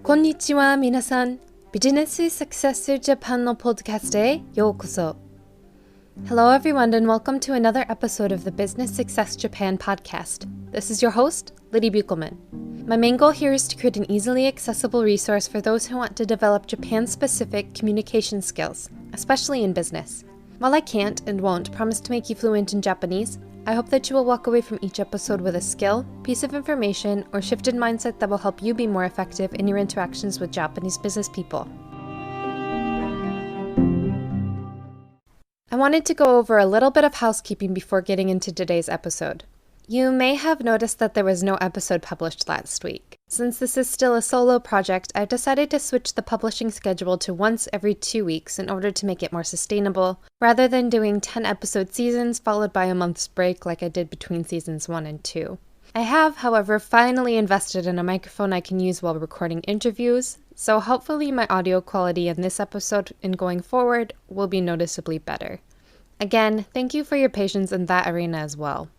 こんにちは皆さん。ビジネスサクセスジャパンのポッドキャストへようこそ。Hello everyone and welcome to another episode of the Business Success Japan podcast. This is your host, Liddy Buchelman. My main goal here is to create an easily accessible resource for those who want to develop Japan-specific communication skills, especially in business. While I can't and won't promise to make you fluent in Japanese, I hope that you will walk away from each episode with a skill, piece of information, or shifted mindset that will help you be more effective in your interactions with Japanese business people. I wanted to go over a little bit of housekeeping before getting into today's episode. You may have noticed that there was no episode published last week. Since this is still a solo project, I've decided to switch the publishing schedule to once every 2 weeks in order to make it more sustainable, rather than doing 10-episode seasons followed by a month's break like I did between seasons 1 and 2. I have, however, finally invested in a microphone I can use while recording interviews, so hopefully my audio quality in this episode and going forward will be noticeably better. Again, thank you for your patience in that arena as well.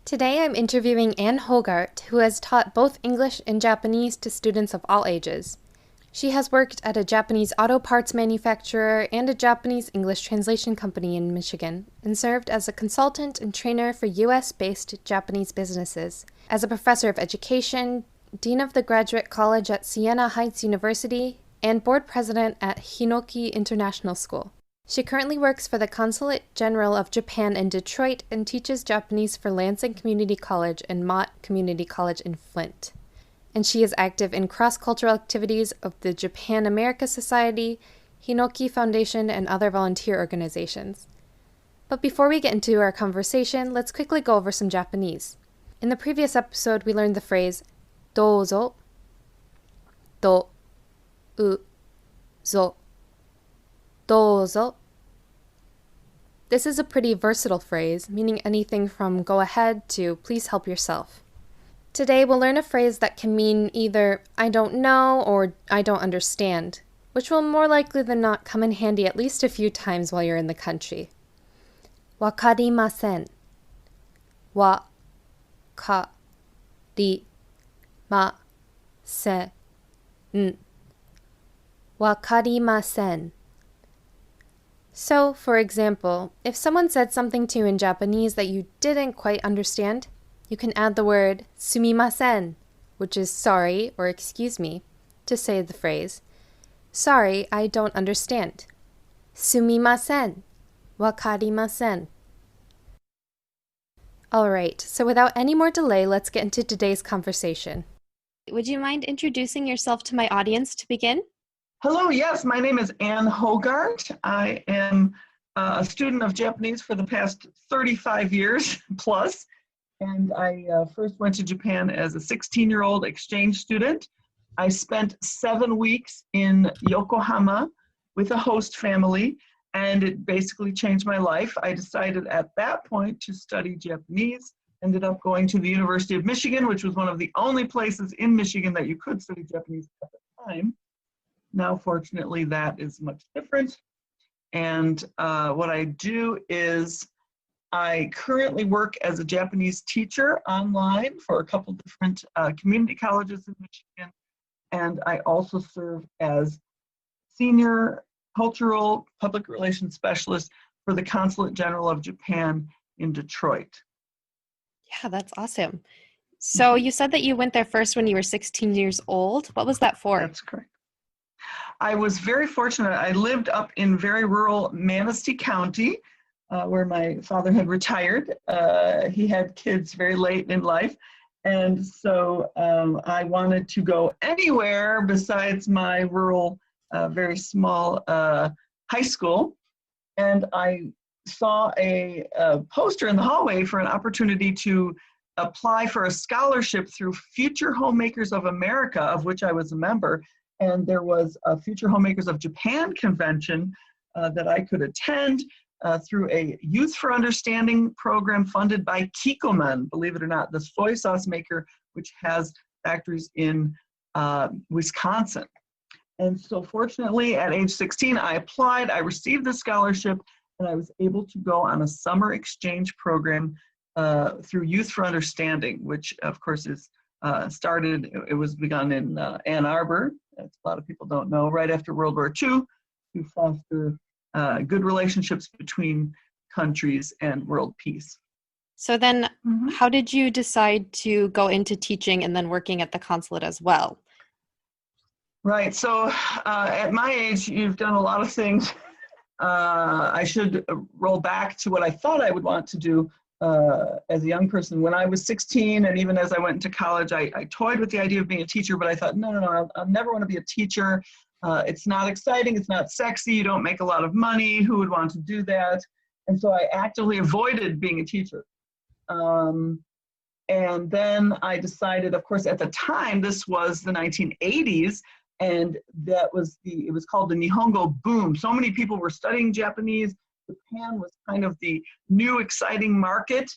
Today I'm interviewing Anne Hooghart, who has taught both English and Japanese to students of all ages. She has worked at a Japanese auto parts manufacturer and a Japanese English translation company in Michigan, and served as a consultant and trainer for US-based Japanese businesses, as a professor of education, dean of the graduate college at Siena Heights University, and board president at Hinoki International School. She currently works for the Consulate General of Japan in Detroit and teaches Japanese for Lansing Community College and Mott Community College in Flint. And she is active in cross-cultural activities of the Japan America Society, Hinoki Foundation, and other volunteer organizations. But before we get into our conversation, let's quickly go over some Japanese. In the previous episode, we learned the phrase "douzo," "do," "u," "zo," "douzo." This is a pretty versatile phrase, meaning anything from go ahead to please help yourself. Today we'll learn a phrase that can mean either I don't know or I don't understand, which will more likely than not come in handy at least a few times while you're in the country. Wakarimasen. Wa-ka-ri-ma-sen. Wakarimasen. So, for example, if someone said something to you in Japanese that you didn't quite understand, you can add the word sumimasen, which is sorry or excuse me, to say the phrase, sorry, I don't understand. Sumimasen, wakarimasen. Alright, so without any more delay, let's get into today's conversation. Would you mind introducing yourself to my audience to begin? Hello, yes, my name is Anne Hooghart. I am a student of Japanese for the past 35 years plus, and I first went to Japan as a 16-year-old exchange student. I spent 7 weeks in Yokohama with a host family, and it basically changed my life. I decided at that point to study Japanese, ended up going to the University of Michigan, which was one of the only places in Michigan that you could study Japanese at the time. Now, fortunately, that is much different. And what I do is I currently work as a Japanese teacher online for a couple different community colleges in Michigan. And I also serve as senior cultural public relations specialist for the Consulate General of Japan in Detroit. Yeah, that's awesome. So you said that you went there first when you were 16 years old. What was that for? That's correct. I was very fortunate. I lived up in very rural Manistee County, where my father had retired. He had kids very late in life. And so I wanted to go anywhere besides my rural, very small high school. And I saw a poster in the hallway for an opportunity to apply for a scholarship through Future Homemakers of America, of which I was a member. And there was a Future Homemakers of Japan convention that I could attend through a Youth for Understanding program funded by Kikkoman, believe it or not, the soy sauce maker, which has factories in Wisconsin. And so fortunately, at age 16, I applied, I received the scholarship, and I was able to go on a summer exchange program through Youth for Understanding, which of course is started. It was begun in Ann Arbor, as a lot of people don't know, right after World War II, to foster good relationships between countries and world peace. So then, how did you decide to go into teaching and then working at the consulate as well? Right. So at my age, you've done a lot of things. I should roll back to what I thought I would want to do as a young person. When I was 16, and even as I went into college, I toyed with the idea of being a teacher, but I thought, no, I'll never want to be a teacher. It's not exciting. It's not sexy. You don't make a lot of money. Who would want to do that? And so I actively avoided being a teacher. And then I decided, of course, at the time, this was the 1980s, and it was called the Nihongo boom. So many people were studying Japanese. Japan was kind of the new exciting market.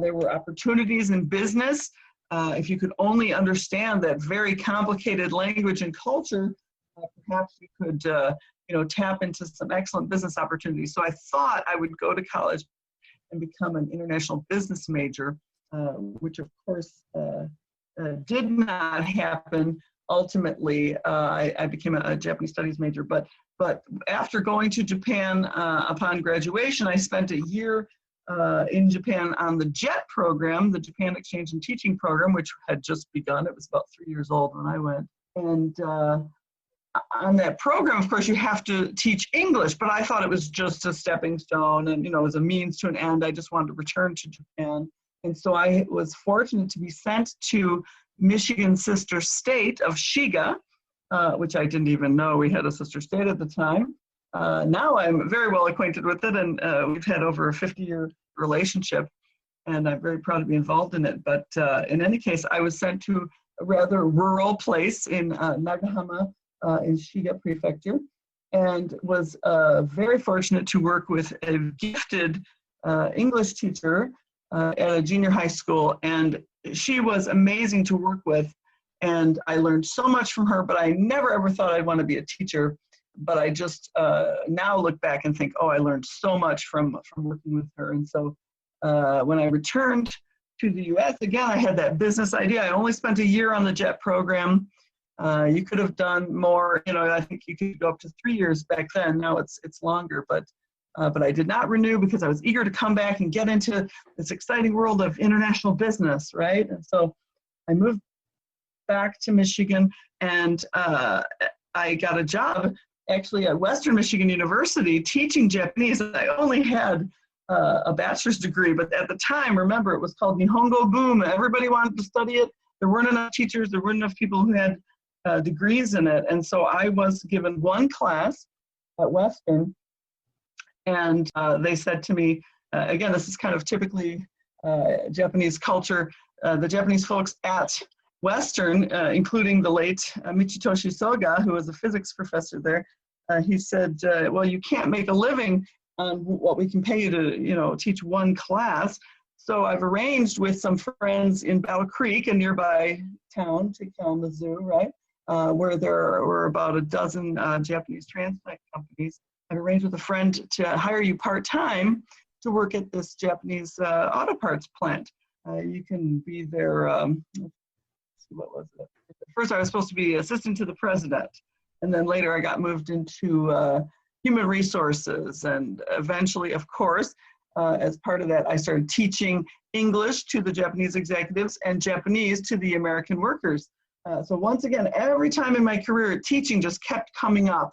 There were opportunities in business. If you could only understand that very complicated language and culture, perhaps you could tap into some excellent business opportunities. So I thought I would go to college and become an international business major, which of course did not happen. Ultimately, I became a Japanese studies major, but after going to Japan upon graduation, I spent a year in Japan on the JET program, the Japan Exchange and Teaching Program, which had just begun. It was about 3 years old when I went. And on that program, of course, you have to teach English, but I thought it was just a stepping stone and, as a means to an end. I just wanted to return to Japan. And so I was fortunate to be sent to Michigan's sister state of Shiga, which I didn't even know we had a sister state at the time. Now I'm very well acquainted with it, and we've had over a 50-year relationship, and I'm very proud to be involved in it. But in any case, I was sent to a rather rural place in Nagahama in Shiga Prefecture, and was very fortunate to work with a gifted English teacher at a junior high school, and she was amazing to work with, and I learned so much from her, but I never ever thought I'd want to be a teacher. But I just now look back and think, I learned so much from working with her. And so when I returned to the US, again, I had that business idea. I only spent a year on the JET program. You could have done more, I think you could go up to 3 years back then. Now it's longer, but I did not renew because I was eager to come back and get into this exciting world of international business, right? And so I moved back to Michigan, and I got a job actually at Western Michigan University teaching Japanese. I only had a bachelor's degree, but at the time, remember, it was called Nihongo boom. Everybody wanted to study it. There weren't enough teachers. There weren't enough people who had degrees in it. And so I was given one class at Western, and they said to me, again, this is kind of typically Japanese culture. The Japanese folks at Western, including the late Michitoshi Soga, who was a physics professor there, he said, well, you can't make a living on what we can pay you to, teach one class. So I've arranged with some friends in Battle Creek, a nearby town to Kalamazoo, right, where there were about a dozen Japanese transplant companies. I've arranged with a friend to hire you part-time to work at this Japanese auto parts plant. You can be there, what was it? First, I was supposed to be assistant to the president, and then later I got moved into human resources, and eventually, of course, as part of that, I started teaching English to the Japanese executives and Japanese to the American workers. So once again, every time in my career, teaching just kept coming up.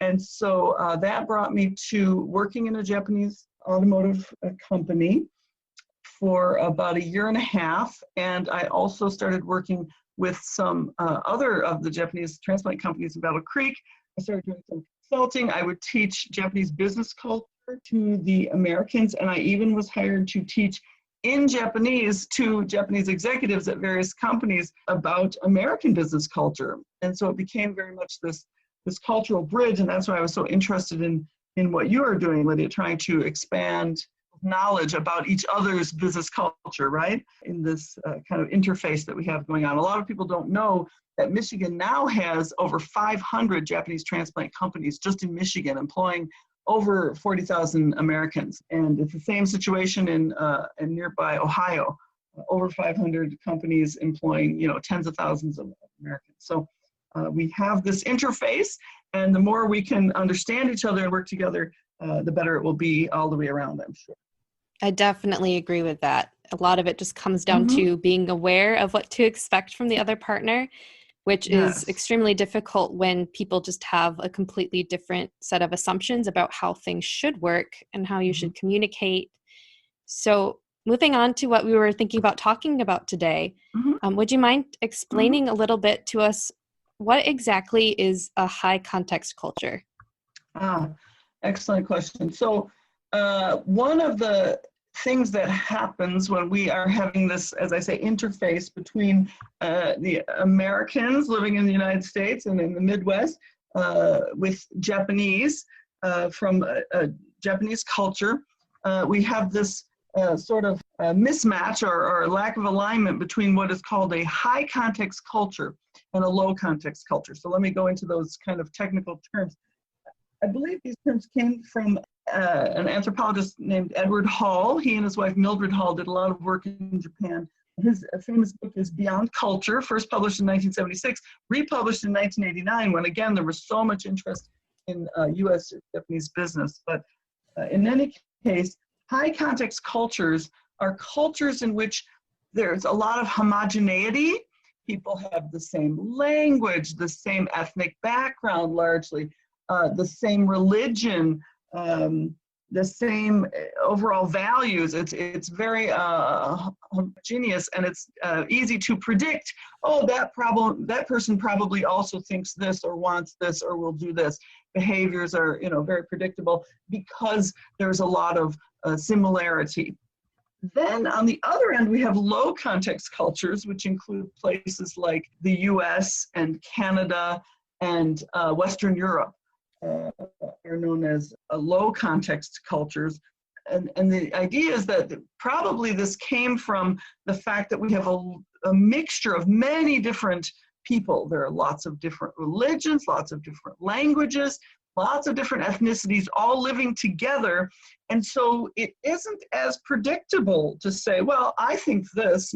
And so that brought me to working in a Japanese automotive company for about 1.5 years. And I also started working with some other of the Japanese transplant companies in Battle Creek. I started doing some consulting. I would teach Japanese business culture to the Americans, and I even was hired to teach in Japanese to Japanese executives at various companies about American business culture. And so it became very much this cultural bridge, and that's why I was so interested in what you are doing, Lydia, trying to expand knowledge about each other's business culture, right? In this kind of interface that we have going on. A lot of people don't know that Michigan now has over 500 Japanese transplant companies just in Michigan, employing over 40,000 Americans. And it's the same situation in nearby Ohio. over 500 companies employing, tens of thousands of Americans. So we have this interface, and the more we can understand each other and work together, the better it will be all the way around, I'm sure. I definitely agree with that. A lot of it just comes down to being aware of what to expect from the other partner, which is extremely difficult when people just have a completely different set of assumptions about how things should work and how you should communicate. So moving on to what we were thinking about talking about today, would you mind explaining a little bit to us what exactly is a high context culture? Excellent question. So one of the things that happens when we are having this, as I say, interface between the Americans living in the United States and in the Midwest with Japanese from a Japanese culture, we have this sort of mismatch or lack of alignment between what is called a high context culture and a low context culture. So let me go into those kind of technical terms. I believe these terms came from an anthropologist named Edward Hall. He and his wife Mildred Hall did a lot of work in Japan. His famous book is Beyond Culture, first published in 1976, republished in 1989, when again there was so much interest in U.S. Japanese business. But in any case, high context cultures are cultures in which there's a lot of homogeneity. People have the same language, the same ethnic background largely, the same religion, the same overall values. It's very homogeneous, and it's easy to predict, oh, that person probably also thinks this or wants this or will do this. Behaviors are, very predictable because there's a lot of similarity. Then on the other end, we have low context cultures, which include places like the US and Canada and Western Europe. Are known as low context cultures. And the idea is that probably this came from the fact that we have a mixture of many different people. There are lots of different religions, lots of different languages, lots of different ethnicities all living together. And so it isn't as predictable to say, well, I think this,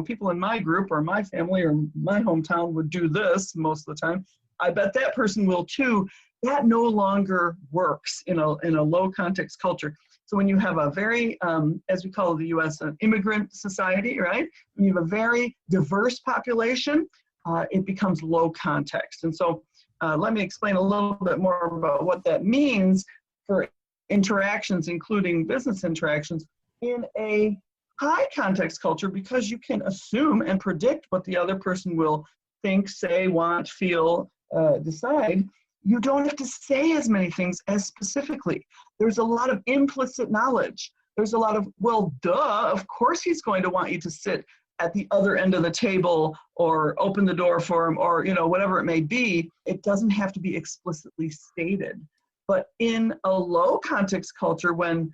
people in my group or my family or my hometown would do this most of the time. I bet that person will too. That no longer works in a low context culture. So when you have a very, as we call the US, an immigrant society, right? When you have a very diverse population, it becomes low context. And so let me explain a little bit more about what that means for interactions, including business interactions, in a high context culture, because you can assume and predict what the other person will think, say, want, feel, decide. You don't have to say as many things as specifically. There's a lot of implicit knowledge. There's a lot of, well, duh, of course he's going to want you to sit at the other end of the table or open the door for him or, whatever it may be. It doesn't have to be explicitly stated. But in a low context culture, when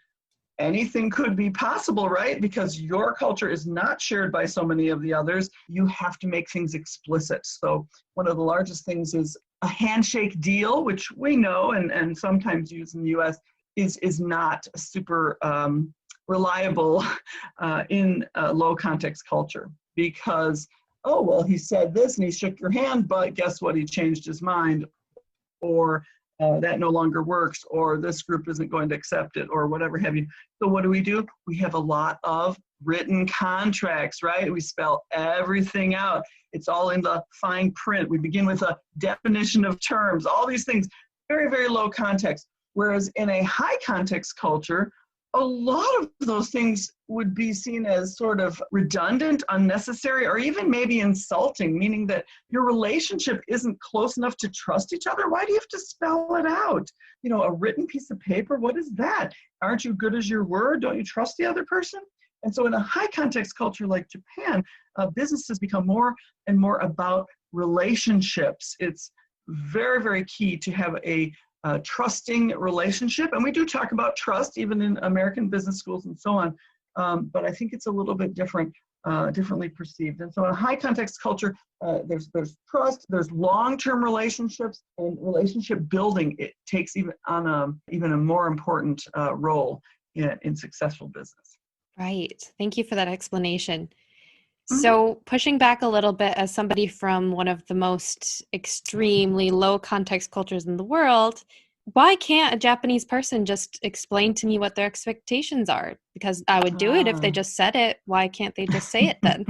anything could be possible, right? Because your culture is not shared by so many of the others, you have to make things explicit. So one of the largest things is a handshake deal, which we know and sometimes use in the US, is not super reliable in a low context culture because, oh, well, he said this and he shook your hand, but guess what? He changed his mind, or that no longer works, or this group isn't going to accept it, or whatever have you. So what do? We have a lot of written contracts, right? We spell everything out. It's all in the fine print. We begin with a definition of terms, all these things, very, very low context. Whereas in a high context culture, a lot of those things would be seen as sort of redundant, unnecessary, or even maybe insulting, meaning that your relationship isn't close enough to trust each other. Why do you have to spell it out? A written piece of paper, what is that? Aren't you good as your word? Don't you trust the other person? And so in a high context culture like Japan, businesses become more and more about relationships. It's very, very key to have a trusting relationship. And we do talk about trust even in American business schools and so on. But I think it's a little bit differently perceived. And so in a high context culture, there's trust, there's long-term relationships, and relationship building, it takes even a more important role in successful business. Right. Thank you for that explanation. So pushing back a little bit as somebody from one of the most extremely low context cultures in the world, why can't a Japanese person just explain to me what their expectations are? Because I would do it if they just said it. Why can't they just say it then?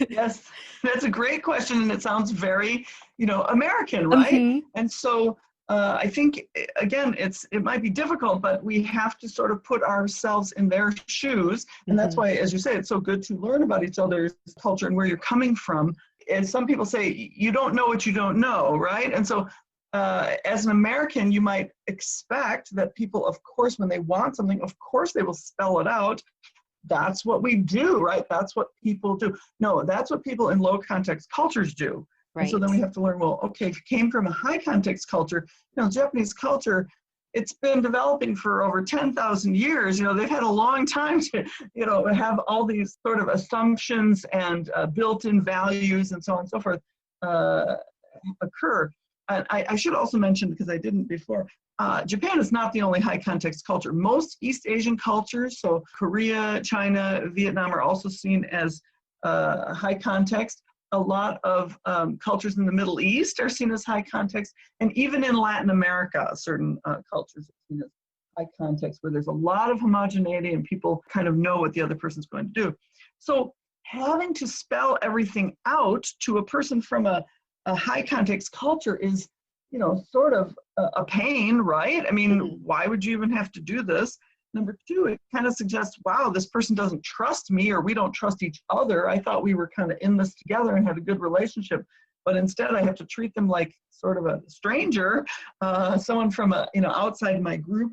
Yes, that's a great question, and it sounds very, American, right? And so I think again, it might be difficult, but we have to sort of put ourselves in their shoes, and that's why, as you say, it's so good to learn about each other's culture and where you're coming from. And some people say you don't know what you don't know, right? And so as an American, you might expect that people, of course, when they want something, of course, they will spell it out. That's what we do, right? That's what people do. No, that's what people in low context cultures do. Right. And so then we have to learn, well, okay, if you came from a high context culture, Japanese culture, it's been developing for over 10,000 years. They've had a long time to, have all these sort of assumptions and built-in values and so on and so forth occur. And I should also mention, because I didn't before, Japan is not the only high context culture. Most East Asian cultures, so Korea, China, Vietnam, are also seen as high context. A lot of cultures in the Middle East are seen as high context. And even in Latin America, certain cultures are seen as high context, where there's a lot of homogeneity and people kind of know what the other person's going to do. So having to spell everything out to a person from a high context culture is, sort of a pain, right? I mean, why would you even have to do this? Number two, it kind of suggests, wow, this person doesn't trust me, or we don't trust each other. I thought we were kind of in this together and had a good relationship, but instead I have to treat them like sort of a stranger, someone from outside my group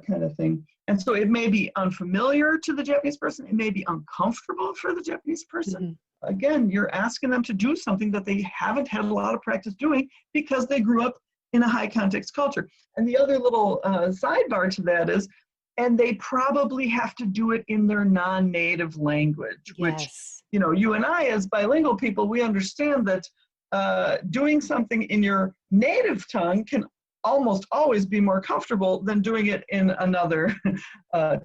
kind of thing. And so it may be unfamiliar to the Japanese person. It may be uncomfortable for the Japanese person. Again, you're asking them to do something that they haven't had a lot of practice doing because they grew up in a high context culture. And the other little sidebar to that is, and they probably have to do it in their non-native language, which, you and I, as bilingual people, we understand that doing something in your native tongue can almost always be more comfortable than doing it in another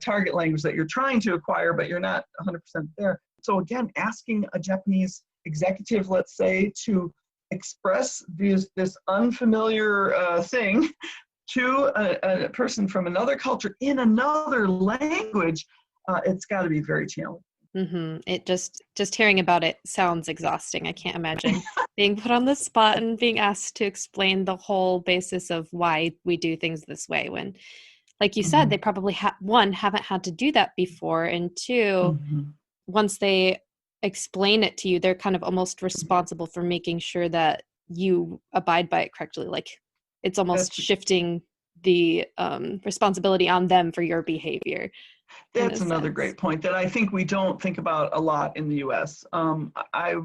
target language that you're trying to acquire, but you're not 100% there. So again, asking a Japanese executive, let's say, to express this unfamiliar thing to a person from another culture in another language, it's got to be very challenging. It just hearing about it sounds exhausting. I can't imagine being put on the spot and being asked to explain the whole basis of why we do things this way, when, like you said, they probably haven't had to do that before, and two, once they explain it to you, they're kind of almost responsible for making sure that you abide by it correctly. Like, it's almost shifting the responsibility on them for your behavior. That's another great point that I think we don't think about a lot in the U.S. I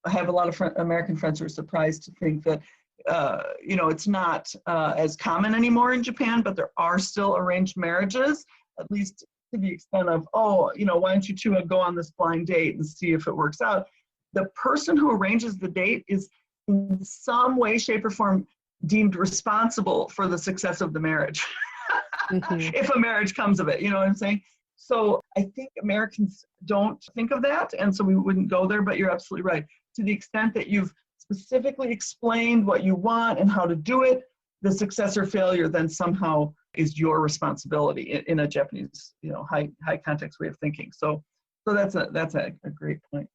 have a lot of American friends who are surprised to think that, it's not as common anymore in Japan, but there are still arranged marriages, at least to the extent of, why don't you two go on this blind date and see if it works out. The person who arranges the date is in some way, shape, or form deemed responsible for the success of the marriage. If a marriage comes of it, you know what I'm saying? So I think Americans don't think of that, and so we wouldn't go there, but you're absolutely right. To the extent that you've specifically explained what you want and how to do it, the success or failure then somehow is your responsibility in a Japanese, high context way of thinking. So that's a great point.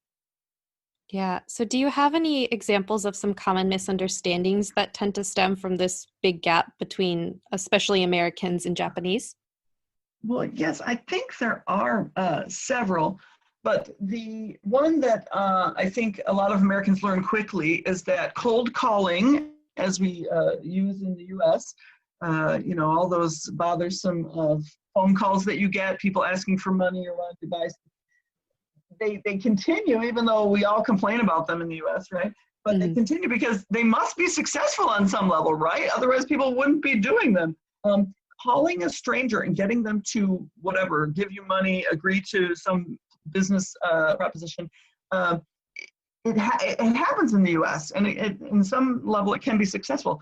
Yeah. So do you have any examples of some common misunderstandings that tend to stem from this big gap between especially Americans and Japanese? Well, yes, I think there are several, but the one that I think a lot of Americans learn quickly is that cold calling, as we use in the U.S., all those bothersome phone calls that you get, people asking for money or wanting to buy stuff, they continue, even though we all complain about them in the U.S., right? But they continue because they must be successful on some level, right? Otherwise, people wouldn't be doing them. Calling a stranger and getting them to whatever, give you money, agree to some business proposition, it happens in the U.S. and in some level it can be successful.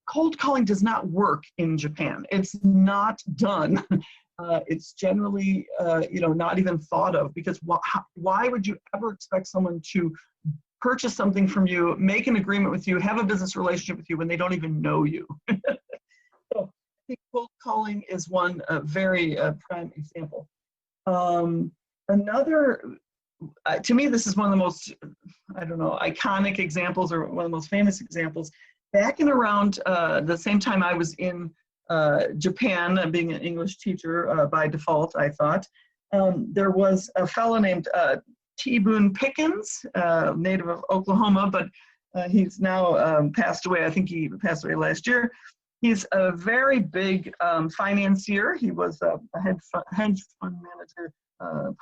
Cold calling does not work in Japan. It's not done It's generally, not even thought of, because why would you ever expect someone to purchase something from you, make an agreement with you, have a business relationship with you when they don't even know you? So I think cold calling is one very prime example. Another, to me, this is one of the most, iconic examples, or one of the most famous examples. Back in around the same time I was in Japan, being an English teacher by default, I thought, there was a fellow named T. Boone Pickens, native of Oklahoma, but he's now passed away. I think he passed away last year. He's a very big financier. He was a hedge fund manager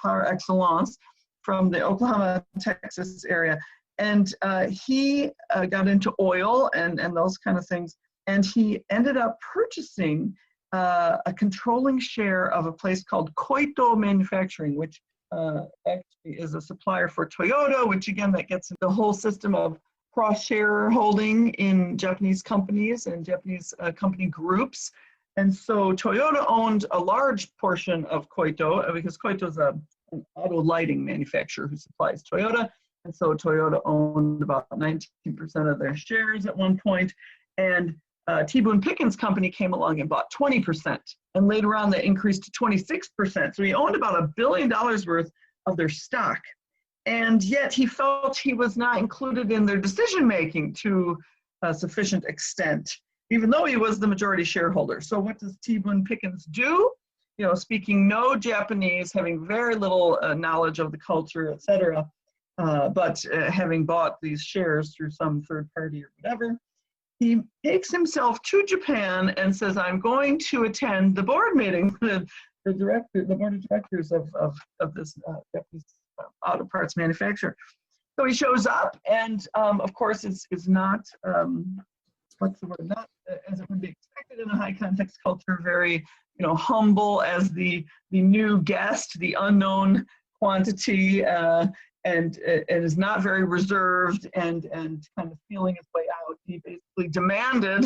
par excellence from the Oklahoma, Texas area. And he got into oil and those kind of things. And he ended up purchasing a controlling share of a place called Koito Manufacturing, which actually is a supplier for Toyota, which again, that gets into the whole system of cross-shareholding in Japanese companies and Japanese company groups. And so Toyota owned a large portion of Koito, because Koito is an auto lighting manufacturer who supplies Toyota. And so Toyota owned about 19% of their shares at one point. And T. Boone Pickens' company came along and bought 20%. And later on, that increased to 26%. So he owned about $1 billion worth of their stock. And yet he felt he was not included in their decision-making to a sufficient extent, even though he was the majority shareholder. So what does T. Boone Pickens do? Speaking no Japanese, having very little knowledge of the culture, et cetera, but having bought these shares through some third party or whatever, he takes himself to Japan and says, I'm going to attend the board meeting, the board of directors of this Japanese auto parts manufacturer. So he shows up, and of course it's not, not as it would be expected in a high context culture, very humble as the new guest, the unknown quantity, and is not very reserved and kind of feeling his way out. He basically demanded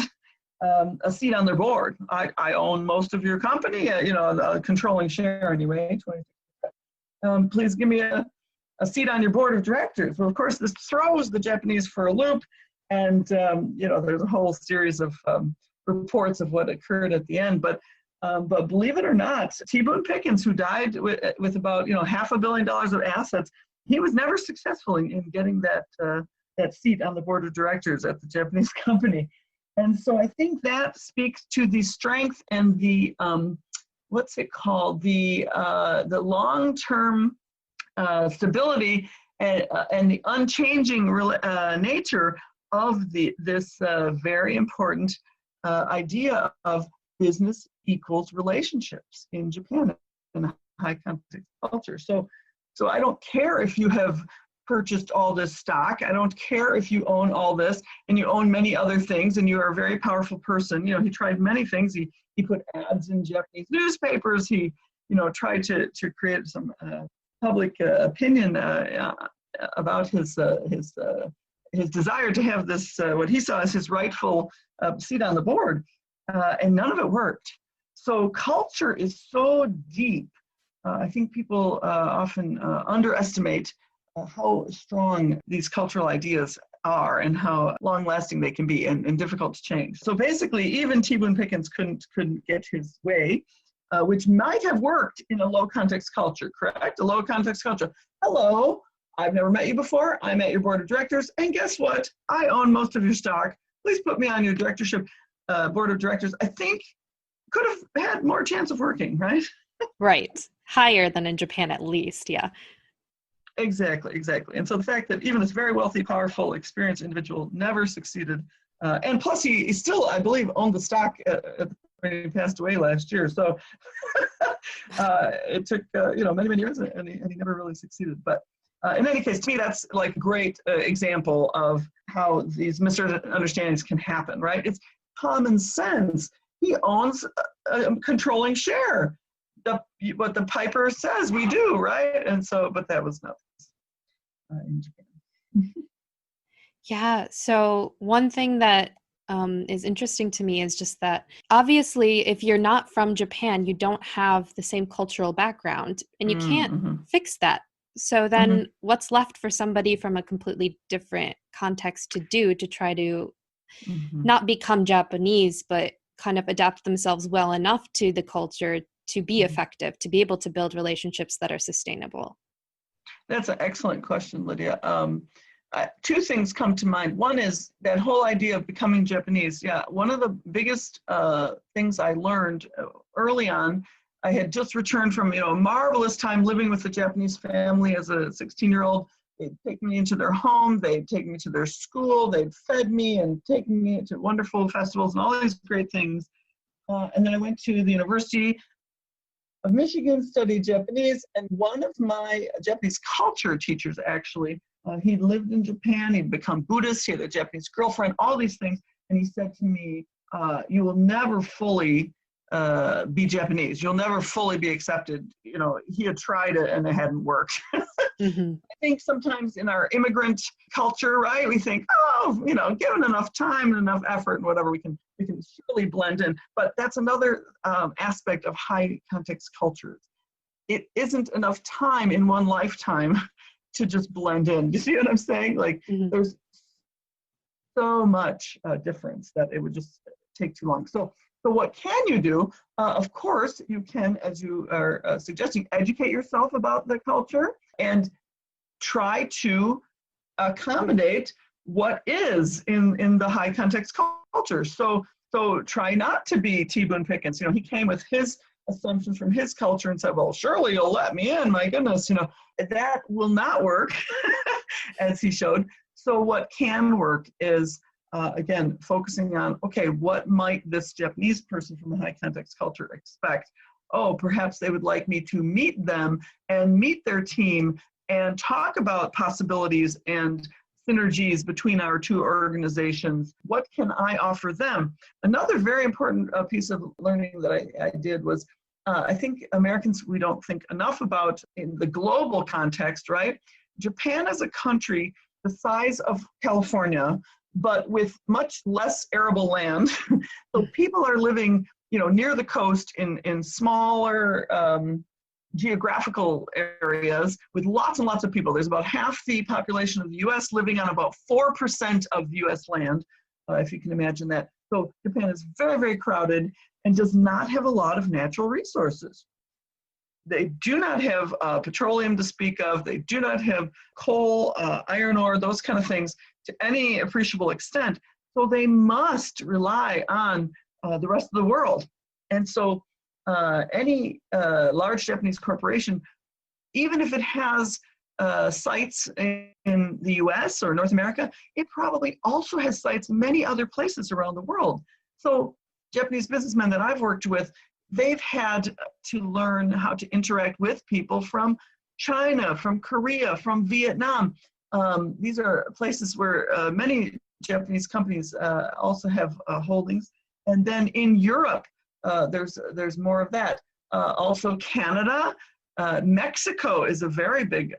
a seat on their board. I own most of your company, a controlling share anyway, 20%. Please give me a seat on your board of directors. Well, of course, this throws the Japanese for a loop, and there's a whole series of reports of what occurred at the end. But believe it or not, T. Boone Pickens, who died with about $500 million of assets, he was never successful in getting that seat on the board of directors at the Japanese company. And so I think that speaks to the strength and the the long-term stability and the unchanging nature of this very important idea of business equals relationships in Japan in a high context culture. So I don't care if you have purchased all this stock. I don't care if you own all this and you own many other things and you are a very powerful person. He tried many things. He put ads in Japanese newspapers. He tried to create some public opinion about his desire to have this what he saw as his rightful seat on the board, and none of it worked. So culture is so deep. I think people often underestimate how strong these cultural ideas are and how long-lasting they can be and difficult to change. So basically, even T. Boone Pickens couldn't get his way, which might have worked in a low-context culture, correct? A low-context culture. Hello, I've never met you before. I'm at your board of directors, and guess what? I own most of your stock. Please put me on your directorship board of directors. I think could have had more chance of working, right? Right. Higher than in Japan, at least. Yeah. Exactly. And so the fact that even this very wealthy, powerful, experienced individual never succeeded, and plus he still, I believe, owned the stock when he passed away last year. So it took many years, and he never really succeeded. But in any case, to me, that's like a great example of how these misunderstandings can happen. Right? It's common sense. He owns a controlling share. What the piper says we do, right? And so, but that was not in Japan. Yeah. So one thing that is interesting to me is just that obviously if you're not from Japan, you don't have the same cultural background and you can't fix that. So then what's left for somebody from a completely different context to do to try to not become Japanese, but kind of adapt themselves well enough to the culture to be effective, to be able to build relationships that are sustainable? That's an excellent question, Lydia. Two things come to mind. One is that whole idea of becoming Japanese. Yeah, one of the biggest things I learned early on, I had just returned from, a marvelous time living with a Japanese family as a 16-year-old. They'd take me into their home, they'd take me to their school, they'd fed me and taken me to wonderful festivals and all these great things. And then I went to the University of Michigan, studied Japanese, and one of my Japanese culture teachers, actually, he lived in Japan, he'd become Buddhist, he had a Japanese girlfriend, all these things, and he said to me, you will never fully be Japanese, you'll never fully be accepted. He had tried it and it hadn't worked. I think sometimes in our immigrant culture, right, we think, given enough time and enough effort and whatever, we can surely blend in. But that's another aspect of high context cultures. It isn't enough time in one lifetime to just blend in. Do you see what I'm saying? Like there's so much difference that it would just take too long. So what can you do? Of course, you can, as you are suggesting, educate yourself about the culture and try to accommodate what is in the high context culture. So try not to be T. Boone Pickens. He came with his assumptions from his culture and said, well, surely you'll let me in, my goodness. That will not work, as he showed. So what can work is, again, focusing on, okay, what might this Japanese person from a high context culture expect? Oh, perhaps they would like me to meet them and meet their team and talk about possibilities and synergies between our two organizations. What can I offer them? Another very important piece of learning that I did was, I think Americans, we don't think enough about in the global context, right? Japan is a country the size of California, but with much less arable land. So people are living, near the coast in smaller geographical areas with lots and lots of people. There's about half the population of the US living on about 4% of US land, if you can imagine that. So Japan is very, very crowded and does not have a lot of natural resources. They do not have petroleum to speak of. They do not have coal, iron ore, those kind of things to any appreciable extent. So they must rely on the rest of the world. And so any large Japanese corporation, even if it has sites in the US or North America, it probably also has sites in many other places around the world. So Japanese businessmen that I've worked with, they've had to learn how to interact with people from China, from Korea, from Vietnam. These are places where many Japanese companies also have holdings. And then in Europe, there's more of that. Also Canada, Mexico is a very big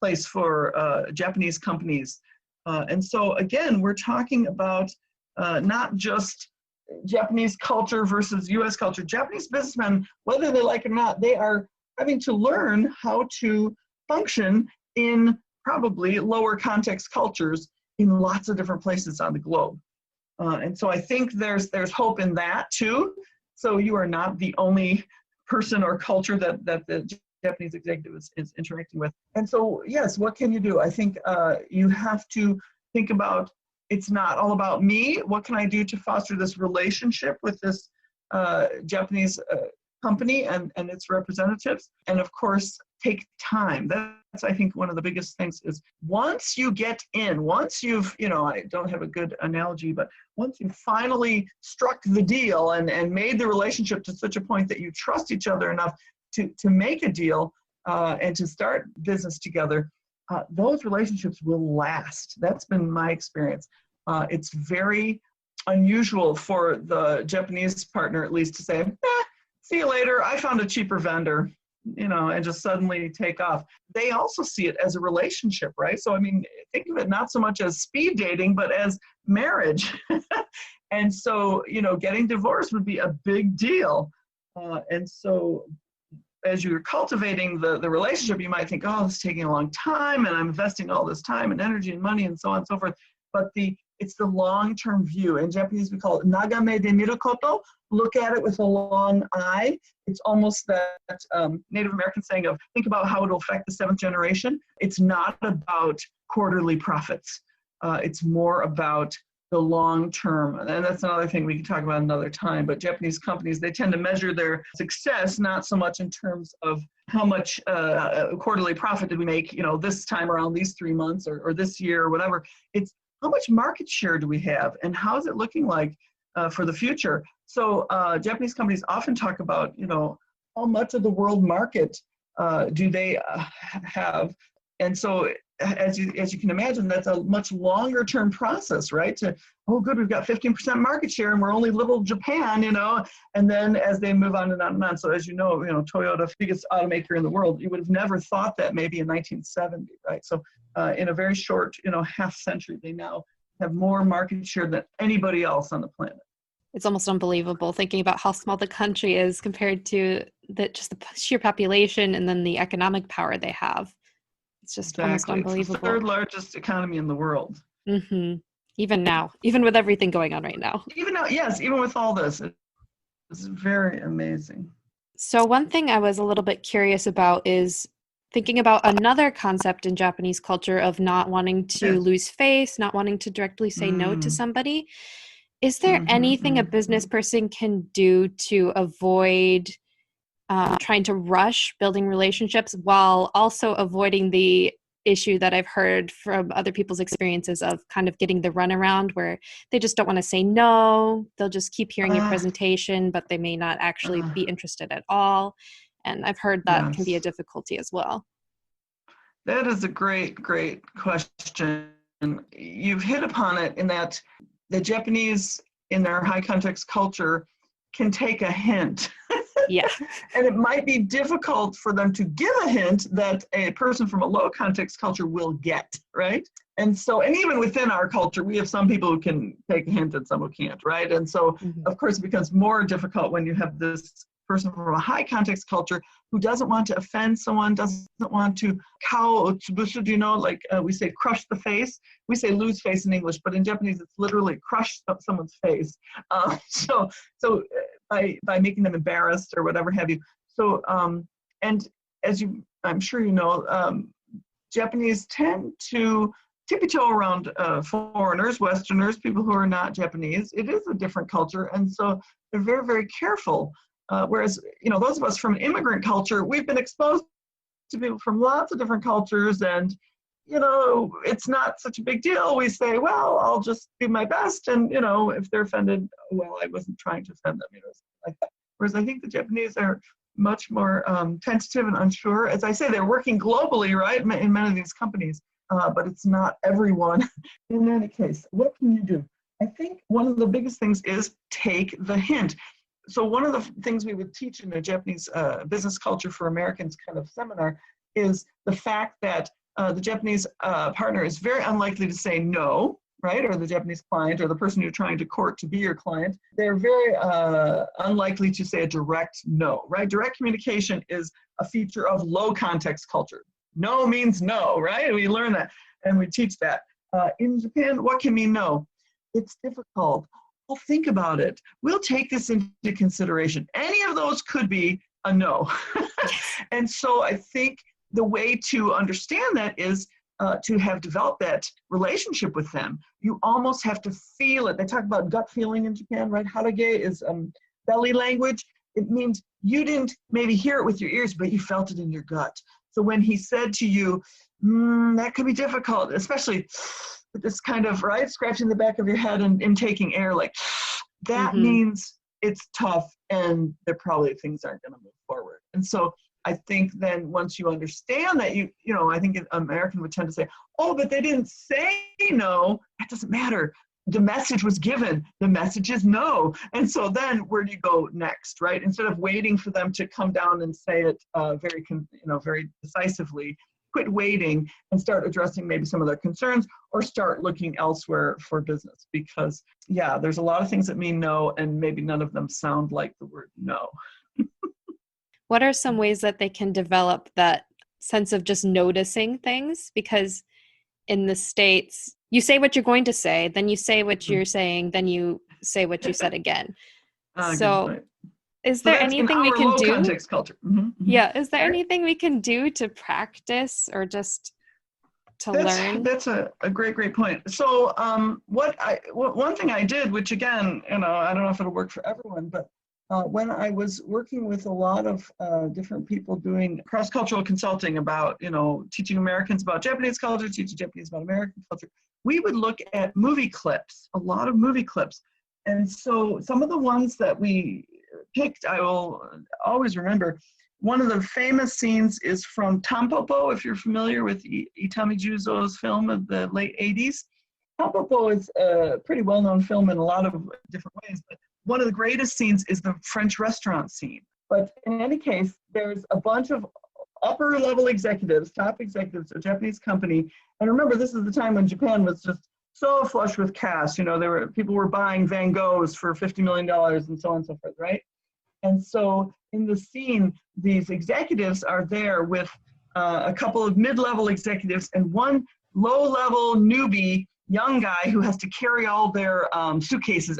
place for Japanese companies. And so again, we're talking about not just Japanese culture versus US culture. Japanese businessmen, whether they like it or not, they are having to learn how to function in probably lower context cultures in lots of different places on the globe. And so I think there's hope in that too. So you are not the only person or culture that the Japanese executive is interacting with. And so, yes, what can you do? I think you have to think about, it's not all about me. What can I do to foster this relationship with this Japanese company and its representatives? And of course, take time. That's, I think, one of the biggest things is once you get in, once you've, I don't have a good analogy, but once you finally struck the deal and made the relationship to such a point that you trust each other enough to make a deal and to start business together, those relationships will last. That's been my experience. It's very unusual for the Japanese partner, at least, to say, see you later, I found a cheaper vendor. and just suddenly take off. They also see it as a relationship, right? So, I mean, think of it not so much as speed dating, but as marriage. And so, getting divorced would be a big deal. And so as you're cultivating the relationship, you might think, oh, it's taking a long time and I'm investing all this time and energy and money and so on and so forth. But it's the long-term view. In Japanese, we call it nagame de miru koto. Look at it with a long eye. It's almost that Native American saying of think about how it will affect the seventh generation. It's not about quarterly profits. It's more about the long term. And that's another thing we can talk about another time. But Japanese companies, they tend to measure their success not so much in terms of how much quarterly profit did we make, this time around these 3 months or this year or whatever. It's how much market share do we have and how is it looking like for the future? So Japanese companies often talk about, how much of the world market do they have? And so as you can imagine, that's a much longer term process, right? Oh, good, we've got 15% market share and we're only little Japan, and then as they move on and on and on. So as you know, Toyota, biggest automaker in the world, you would have never thought that maybe in 1970, right? So in a very short, half century, they now have more market share than anybody else on the planet. It's almost unbelievable thinking about how small the country is compared to just the sheer population and then the economic power they have. It's just almost unbelievable. It's the third largest economy in the world. Mm-hmm. Even now, even with everything going on right now. Even now, yes, even with all this, it's very amazing. So one thing I was a little bit curious about is thinking about another concept in Japanese culture of not wanting to lose face, not wanting to directly say no to somebody. Is there anything a business person can do to avoid trying to rush building relationships while also avoiding the issue that I've heard from other people's experiences of kind of getting the runaround where they just don't want to say no, they'll just keep hearing your presentation, but they may not actually be interested at all. And I've heard that can be a difficulty as well. That is a great, great question. You've hit upon it in that the Japanese in their high context culture can take a hint. Yeah. And it might be difficult for them to give a hint that a person from a low context culture will get, right? And so, and even within our culture, we have some people who can take a hint and some who can't, right? And so, of course, it becomes more difficult when you have this person from a high context culture who doesn't want to offend someone, doesn't want to we say crush the face. We say lose face in English, but in Japanese it's literally crush someone's face. So by making them embarrassed or whatever have you. So and as I'm sure you know, Japanese tend to tippy-toe around foreigners, Westerners, people who are not Japanese. It is a different culture, and so they're very, very careful. Whereas, those of us from an immigrant culture, we've been exposed to people from lots of different cultures, and, it's not such a big deal. We say, well, I'll just do my best, and, if they're offended, well, I wasn't trying to offend them, like that. Whereas I think the Japanese are much more tentative and unsure. As I say, they're working globally, right, in many of these companies, but it's not everyone. In any case, what can you do? I think one of the biggest things is take the hint. So one of the things we would teach in a Japanese business culture for Americans kind of seminar is the fact that the Japanese partner is very unlikely to say no, right? Or the Japanese client or the person you're trying to court to be your client. They're very unlikely to say a direct no, right? Direct communication is a feature of low context culture. No means no, right? We learn that and we teach that. In Japan, what can mean no? It's difficult. Well, think about it. We'll take this into consideration. Any of those could be a no. And so I think the way to understand that is to have developed that relationship with them. You almost have to feel it. They talk about gut feeling in Japan, right? Harage is belly language. It means you didn't maybe hear it with your ears, but you felt it in your gut. So when he said to you, that could be difficult, especially with this kind of, right, scratching the back of your head and taking air, like that means it's tough and there probably things aren't going to move forward. And so I think then once you understand that, I think an American would tend to say, oh, but they didn't say no. That doesn't matter. the message was given. The message is no. And so then where do you go next, right? Instead of waiting for them to come down and say it very decisively, quit waiting and start addressing maybe some of their concerns, or start looking elsewhere for business. Because there's a lot of things that mean no, and maybe none of them sound like the word no. What are some ways that they can develop that sense of just noticing things? Because in the States, you say what you're going to say, then you say what you're saying, then you say what you said again. So is there anything we can do? Context culture. Yeah. Is there anything we can do to practice or just to learn? That's a great point. So one thing I did, which again, I don't know if it'll work for everyone, but when I was working with a lot of different people doing cross-cultural consulting about, teaching Americans about Japanese culture, teaching Japanese about American culture, we would look at movie clips, a lot of movie clips. And so some of the ones that we picked, I will always remember. One of the famous scenes is from Tampopo, if you're familiar with Itami Juzo's film of the late 80s. Tampopo is a pretty well-known film in a lot of different ways, but one of the greatest scenes is the French restaurant scene. But in any case, there's a bunch of upper-level executives, top executives, a Japanese company. And remember, this is the time when Japan was just so flush with cash. People were buying Van Goghs for $50 million and so on and so forth, right? And so in the scene, these executives are there with a couple of mid-level executives and one low-level newbie young guy who has to carry all their briefcases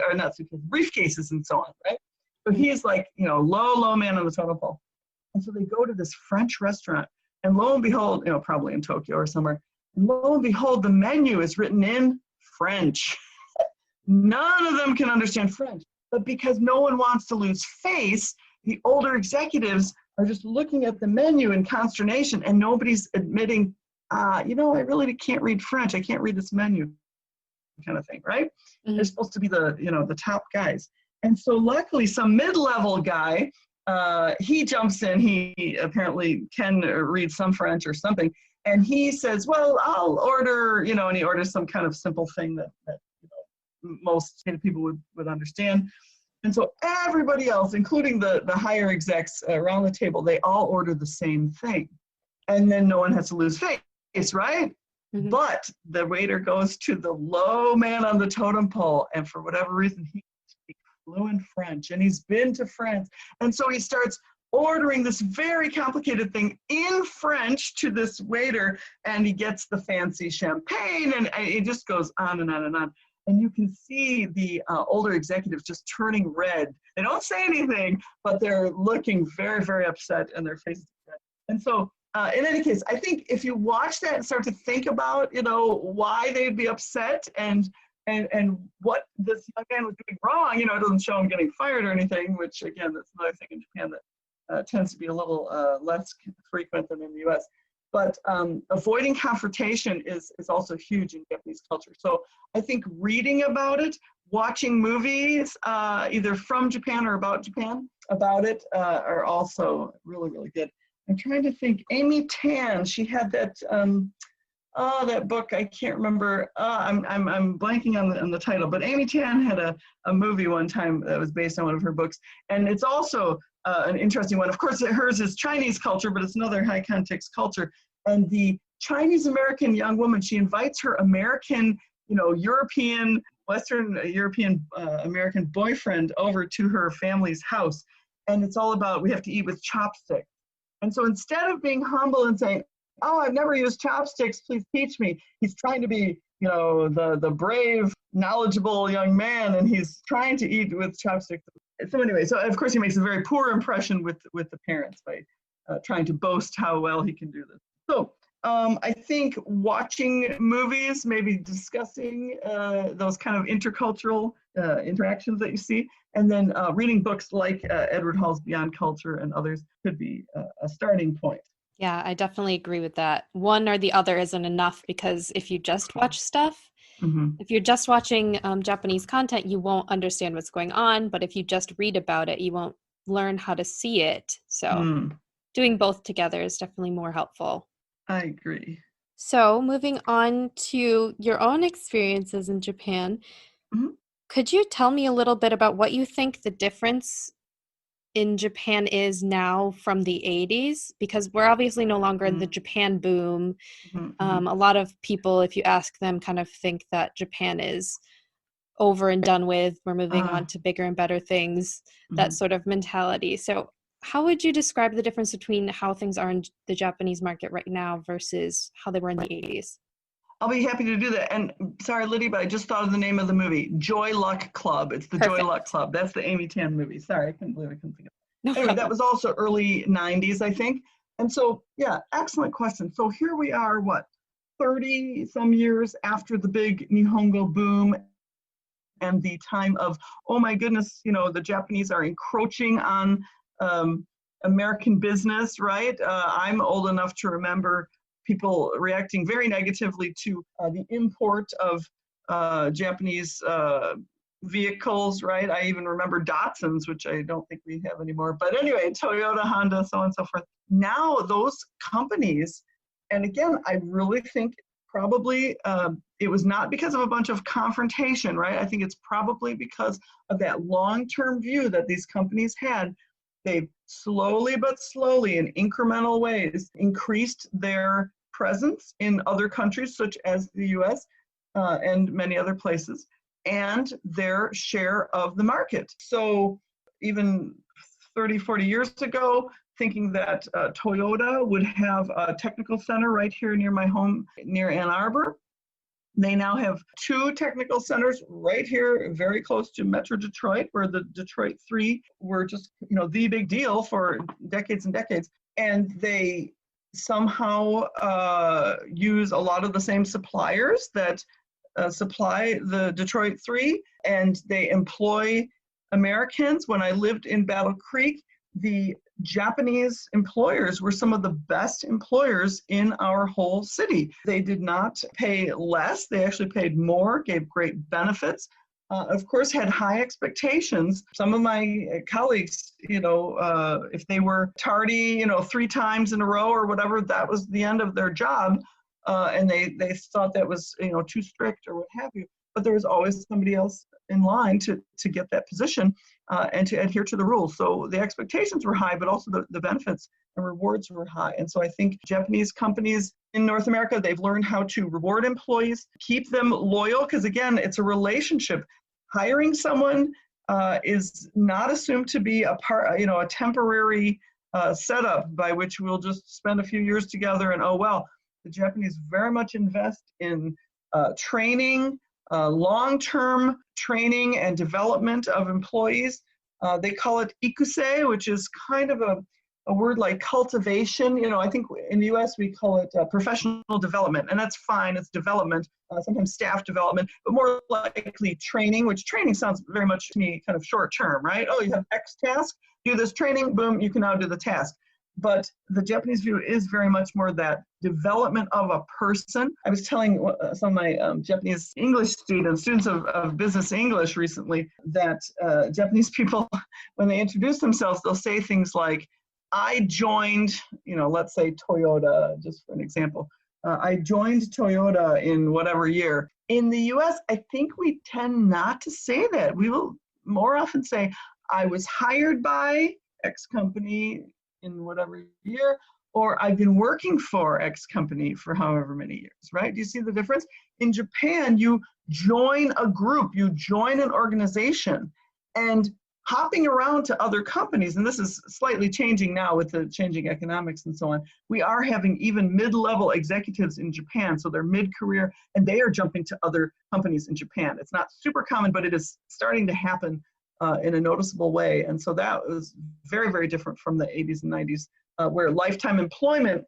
and so on, right? So he's like, low man on the totem pole. And so they go to this French restaurant, and lo and behold, probably in Tokyo or somewhere, and lo and behold, the menu is written in French. None of them can understand French. But because no one wants to lose face, the older executives are just looking at the menu in consternation, and nobody's admitting, I really can't read French. I can't read this menu, kind of thing, right? Mm-hmm. They're supposed to be the top guys. And so luckily some mid-level guy, he jumps in, he apparently can read some French or something. And he says, well, I'll order, and he orders some kind of simple thing that most people would understand. And so everybody else, including the higher execs around the table, they all order the same thing. And then no one has to lose face, right? Mm-hmm. But the waiter goes to the low man on the totem pole, and for whatever reason, he speaks fluent French, and he's been to France. And so he starts ordering this very complicated thing in French to this waiter, and he gets the fancy champagne, and it just goes on and on and on. And you can see the older executives just turning red. They don't say anything, but they're looking very, very upset, and their faces are red. And so in any case, I think if you watch that and start to think about, why they'd be upset and what this young man was doing wrong, it doesn't show him getting fired or anything, which again, that's another thing in Japan that tends to be a little less frequent than in the US. But avoiding confrontation is also huge in Japanese culture. So I think reading about it, watching movies, either from Japan or about Japan, about it, are also really, really good. I'm trying to think. Amy Tan, she had that that book. I can't remember. I'm blanking on the title. But Amy Tan had a movie one time that was based on one of her books, and it's also an interesting one. Of course, hers is Chinese culture, but it's another high context culture. And the Chinese American young woman, she invites her American, European, Western European American boyfriend over to her family's house, and it's all about we have to eat with chopsticks. And so instead of being humble and saying, oh, I've never used chopsticks, please teach me, he's trying to be, the brave, knowledgeable young man, and he's trying to eat with chopsticks. So anyway, so of course he makes a very poor impression with the parents by trying to boast how well he can do this. So I think watching movies, maybe discussing those kind of intercultural interactions that you see, and then reading books like Edward Hall's Beyond Culture and others could be a starting point. Yeah, I definitely agree with that. One or the other isn't enough, because if you just watch stuff, if you're just watching Japanese content, you won't understand what's going on. But if you just read about it, you won't learn how to see it. So doing both together is definitely more helpful. I agree. So, moving on to your own experiences in Japan, Mhm. could you tell me a little bit about what you think the difference in Japan is now from the 80s? Because we're obviously no longer in the Mhm. Japan boom. Mhm. Mhm. A lot of people, if you ask them, kind of think that Japan is over and done with. We're moving on Ah, to bigger and better things, that mhm. sort of mentality. So, how would you describe the difference between how things are in the Japanese market right now versus how they were in the 80s? I'll be happy to do that. And sorry, Lydia, but I just thought of the name of the movie, Joy Luck Club. It's the Joy Luck Perfect. Club. That's the Amy Tan movie. Sorry, I couldn't believe I couldn't think of No it. Anyway, that problem. was also early 90s, I think. And so, yeah, excellent question. So here we are, what, 30 some years after the big Nihongo boom and the time of, oh my goodness, the Japanese are encroaching on um, American business, right? I'm old enough to remember people reacting very negatively to the import of Japanese vehicles, right? I even remember Datsuns, which I don't think we have anymore. But anyway, Toyota, Honda, so on and so forth. Now those companies, and again, I really think probably it was not because of a bunch of confrontation, right? I think it's probably because of that long-term view that these companies had. They've slowly but slowly, in incremental ways, increased their presence in other countries, such as the US and many other places, and their share of the market. So even 30, 40 years ago, thinking that Toyota would have a technical center right here near my home, near Ann Arbor. They now have two technical centers right here, very close to Metro Detroit, where the Detroit Three were just, the big deal for decades and decades. And they somehow use a lot of the same suppliers that supply the Detroit Three, and they employ Americans. When I lived in Battle Creek, the Japanese employers were some of the best employers in our whole city. They did not pay less, they actually paid more, gave great benefits. Of course, had high expectations. Some of my colleagues, if they were tardy, 3 times in a row or whatever, that was the end of their job. And they thought that was, too strict or what have you. But there was always somebody else in line to get that position and to adhere to the rules. So the expectations were high, but also the benefits and rewards were high. And so I think Japanese companies in North America, they've learned how to reward employees, keep them loyal, because again, it's a relationship. Hiring someone is not assumed to be a temporary setup by which we'll just spend a few years together and, oh, well. The Japanese very much invest in training, long-term training and development of employees. They call it ikusei, which is kind of a word like cultivation. I think in the US we call it professional development, and that's fine, it's development, sometimes staff development, but more likely training, which training sounds very much to me kind of short term, right? Oh, you have X task, do this training, boom, you can now do the task. But the Japanese view is very much more that development of a person. I was telling some of my Japanese English students of business English recently, that Japanese people, when they introduce themselves, they'll say things like, I joined, let's say Toyota, just for an example. I joined Toyota in whatever year. In the US, I think we tend not to say that. We will more often say, I was hired by X company in whatever year, or I've been working for X company for however many years, right? Do you see the difference? In Japan, you join a group, you join an organization, and hopping around to other companies, and this is slightly changing now with the changing economics and so on, we are having even mid-level executives in Japan, so they're mid-career, and they are jumping to other companies in Japan. It's not super common, but it is starting to happen in a noticeable way. And so that was very, very different from the 80s and 90s, where lifetime employment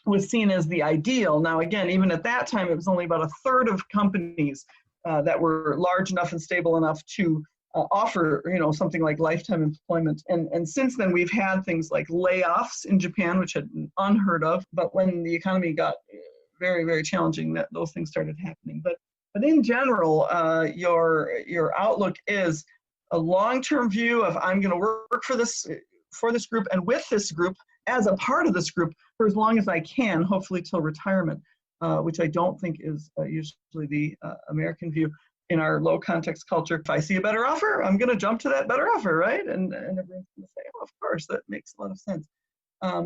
was seen as the ideal. Now, again, even at that time, it was only about a third of companies that were large enough and stable enough to offer, something like lifetime employment. And since then, we've had things like layoffs in Japan, which had been unheard of. But when the economy got very, very challenging, those things started happening. But in general, your outlook is a long-term view of, I'm going to work for this group and with this group as a part of this group for as long as I can, hopefully till retirement. which I don't think is usually the American view. In our low context culture, if I see a better offer, I'm going to jump to that better offer, right? And everyone's going to say, oh, of course, that makes a lot of sense.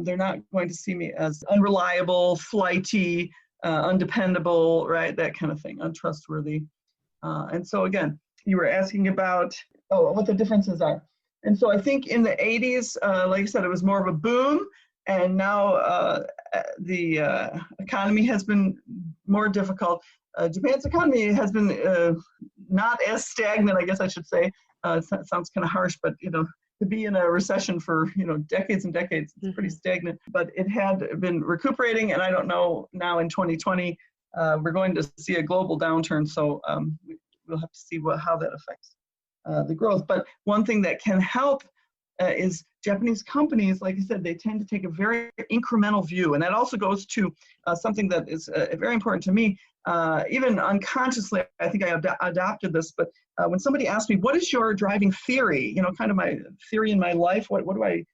They're not going to see me as unreliable, flighty, undependable, right? That kind of thing, untrustworthy. And so again, you were asking about what the differences are. And so I think in the 80s, like I said, it was more of a boom. And now the economy has been more difficult. Japan's economy has been not as stagnant, I guess I should say. It sounds kind of harsh, but to be in a recession for decades and decades, it's pretty stagnant. But it had been recuperating, and I don't know now in 2020 we're going to see a global downturn. So we'll have to see how that affects the growth. But one thing that can help is Japanese companies, like I said, they tend to take a very incremental view. And that also goes to something that is very important to me. Even unconsciously, I think I adopted this, but when somebody asks me, what is your driving theory, kind of my theory in my life, what do I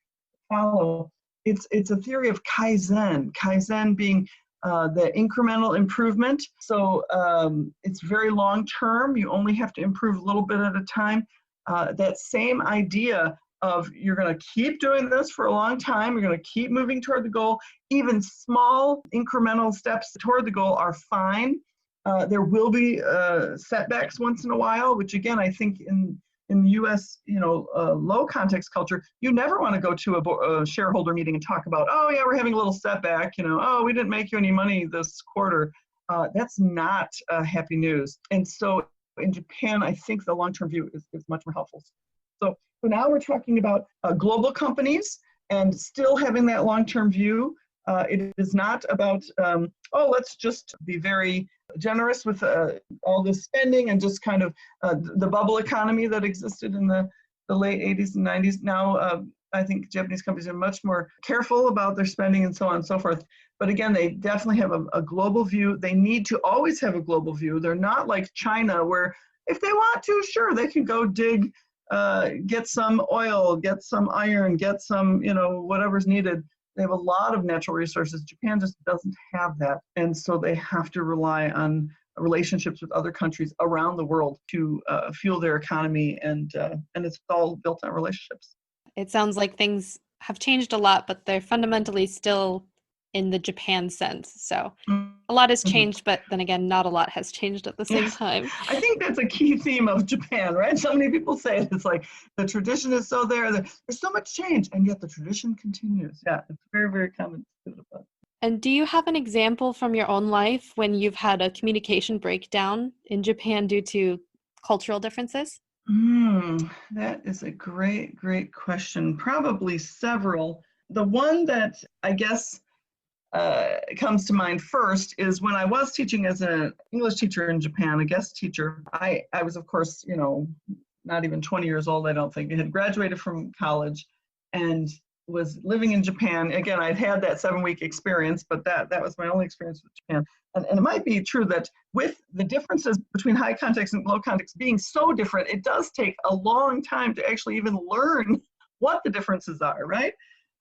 follow? It's a theory of Kaizen being the incremental improvement. So it's very long term. You only have to improve a little bit at a time. That same idea of you're going to keep doing this for a long time, you're going to keep moving toward the goal. Even small incremental steps toward the goal are fine. There will be setbacks once in a while, which again, I think in the US, low context culture, you never want to go to a shareholder meeting and talk about, oh yeah, we're having a little setback, oh, we didn't make you any money this quarter. That's not happy news. And so in Japan, I think the long-term view is much more helpful. So now we're talking about global companies and still having that long-term view. It is not about, let's just be very generous with all this spending and just kind of the bubble economy that existed in the late 80s and 90s. Now, I think Japanese companies are much more careful about their spending and so on and so forth. But again, they definitely have a global view. They need to always have a global view. They're not like China, where if they want to, sure, they can go dig, get some oil, get some iron, get some, whatever's needed. They have a lot of natural resources. Japan just doesn't have that. And so they have to rely on relationships with other countries around the world to fuel their economy. And it's all built on relationships. It sounds like things have changed a lot, but they're fundamentally still in the Japan sense. So a lot has changed, but then again, not a lot has changed at the same time. I think that's a key theme of Japan, right? So many people say it. It's like the tradition is so there, there's so much change, and yet the tradition continues. Yeah, it's very, very common. And do you have an example from your own life when you've had a communication breakdown in Japan due to cultural differences? That is a great, great question. Probably several. The one that I guess comes to mind first is when I was teaching as an English teacher in Japan, a guest teacher. I was, of course, not even 20 years old, I don't think. I had graduated from college and was living in Japan. Again, I'd had that 7-week experience, but that was my only experience with Japan. And it might be true that with the differences between high context and low context being so different, it does take a long time to actually even learn what the differences are, right?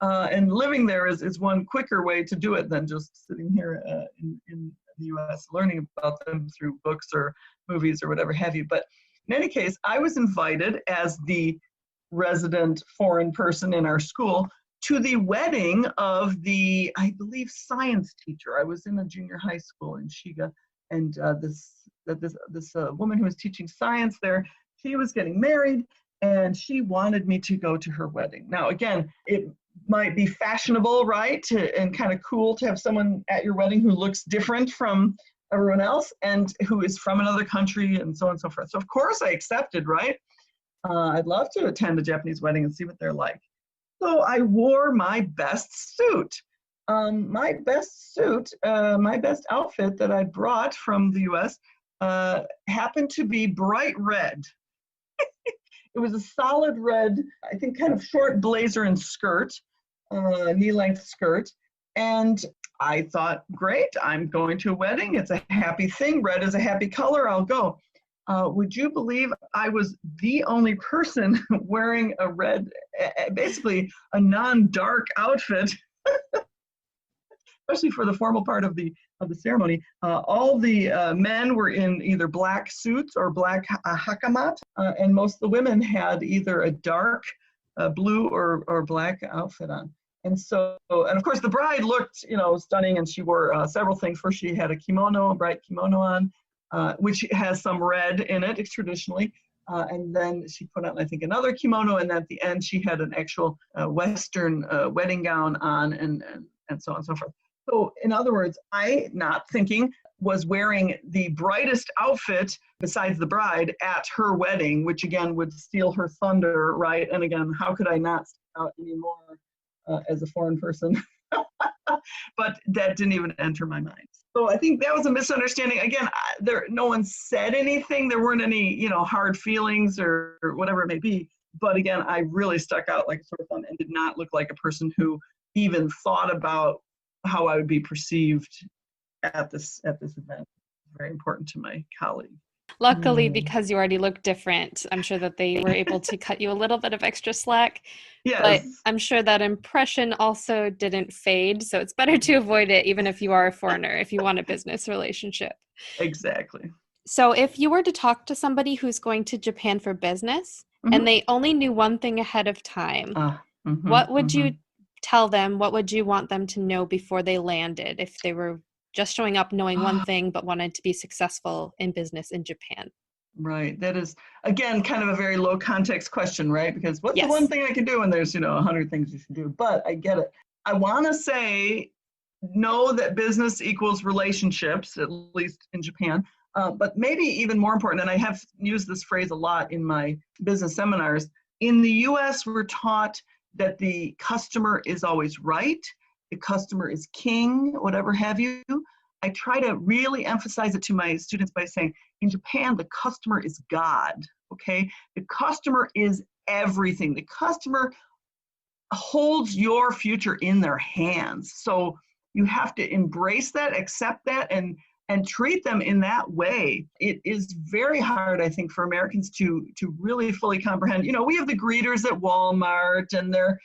And living there is one quicker way to do it than just sitting here in the US learning about them through books or movies or whatever have you. But in any case, I was invited as the resident foreign person in our school to the wedding of the, I believe, science teacher. I was in a junior high school in Shiga, and this woman who was teaching science there, she was getting married, and she wanted me to go to her wedding. Now, again, it might be fashionable, right, and kind of cool to have someone at your wedding who looks different from everyone else and who is from another country and so on and so forth. So of course I accepted, right? I'd love to attend a Japanese wedding and see what they're like. So I wore my best suit. My best outfit that I brought from the US happened to be bright red. It was a solid red, I think kind of short blazer and skirt, knee-length skirt. And I thought, great, I'm going to a wedding. It's a happy thing. Red is a happy color. I'll go. Would you believe I was the only person wearing a red, basically a non-dark outfit, especially for the formal part of the of the ceremony, all the men were in either black suits or black hakamat, and most of the women had either a dark blue or black outfit on. And so, and of course, the bride looked, stunning, and she wore several things. First, she had a kimono, a bright kimono on, which has some red in it, traditionally. And then she put on, I think, another kimono, and at the end, she had an actual Western wedding gown on, and so on and so forth. So, in other words, I, not thinking, was wearing the brightest outfit besides the bride at her wedding, which again would steal her thunder, right? And again, how could I not stand out anymore as a foreign person? But that didn't even enter my mind. So I think that was a misunderstanding. Again, no one said anything. There weren't any, hard feelings or whatever it may be. But again, I really stuck out like a sore thumb and did not look like a person who even thought about how I would be perceived at this event. Very important to my colleague. Luckily, because you already look different, I'm sure that they were able to cut you a little bit of extra slack. Yes. But I'm sure that impression also didn't fade. So it's better to avoid it, even if you are a foreigner, if you want a business relationship. Exactly. So if you were to talk to somebody who's going to Japan for business and they only knew one thing ahead of time, what would you tell them? What would you want them to know before they landed if they were just showing up knowing one thing but wanted to be successful in business in Japan? Right. That is, again, kind of a very low context question, right? Because what's Yes. the one thing I can do when there's, 100 things you should do? But I get it. I want to say, know that business equals relationships, at least in Japan. But maybe even more important, and I have used this phrase a lot in my business seminars, in the US, we're taught that the customer is always right, the customer is king, whatever have you. I try to really emphasize it to my students by saying, in Japan, the customer is God, okay? The customer is everything. The customer holds your future in their hands. So you have to embrace that, accept that, and treat them in that way. It is very hard, I think, for Americans to really fully comprehend. We have the greeters at Walmart, and they're,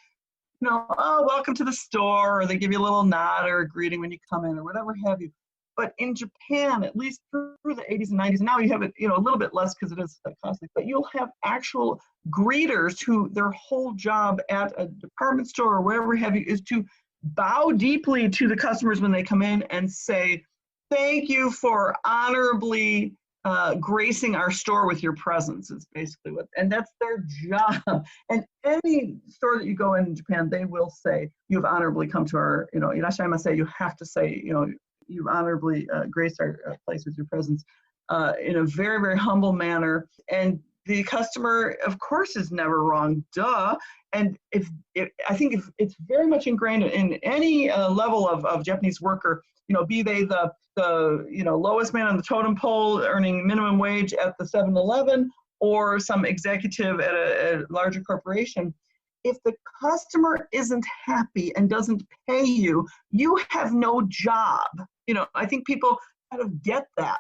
oh, welcome to the store, or they give you a little nod or a greeting when you come in, or whatever have you. But in Japan, at least through the 80s and 90s, now you have it, a little bit less because it is costly, but you'll have actual greeters who their whole job at a department store or wherever have you is to bow deeply to the customers when they come in and say, thank you for honorably gracing our store with your presence, is basically and that's their job. And any store that you go in Japan, they will say, you've honorably come to our, irashaimase, you have to say, you've honorably graced our place with your presence in a very, very humble manner. And the customer, of course, is never wrong, duh. And I think if it's very much ingrained in any level of Japanese worker, be they the lowest man on the totem pole earning minimum wage at the 7-Eleven or some executive at a larger corporation, if the customer isn't happy and doesn't pay you, you have no job. I think people kind of get that.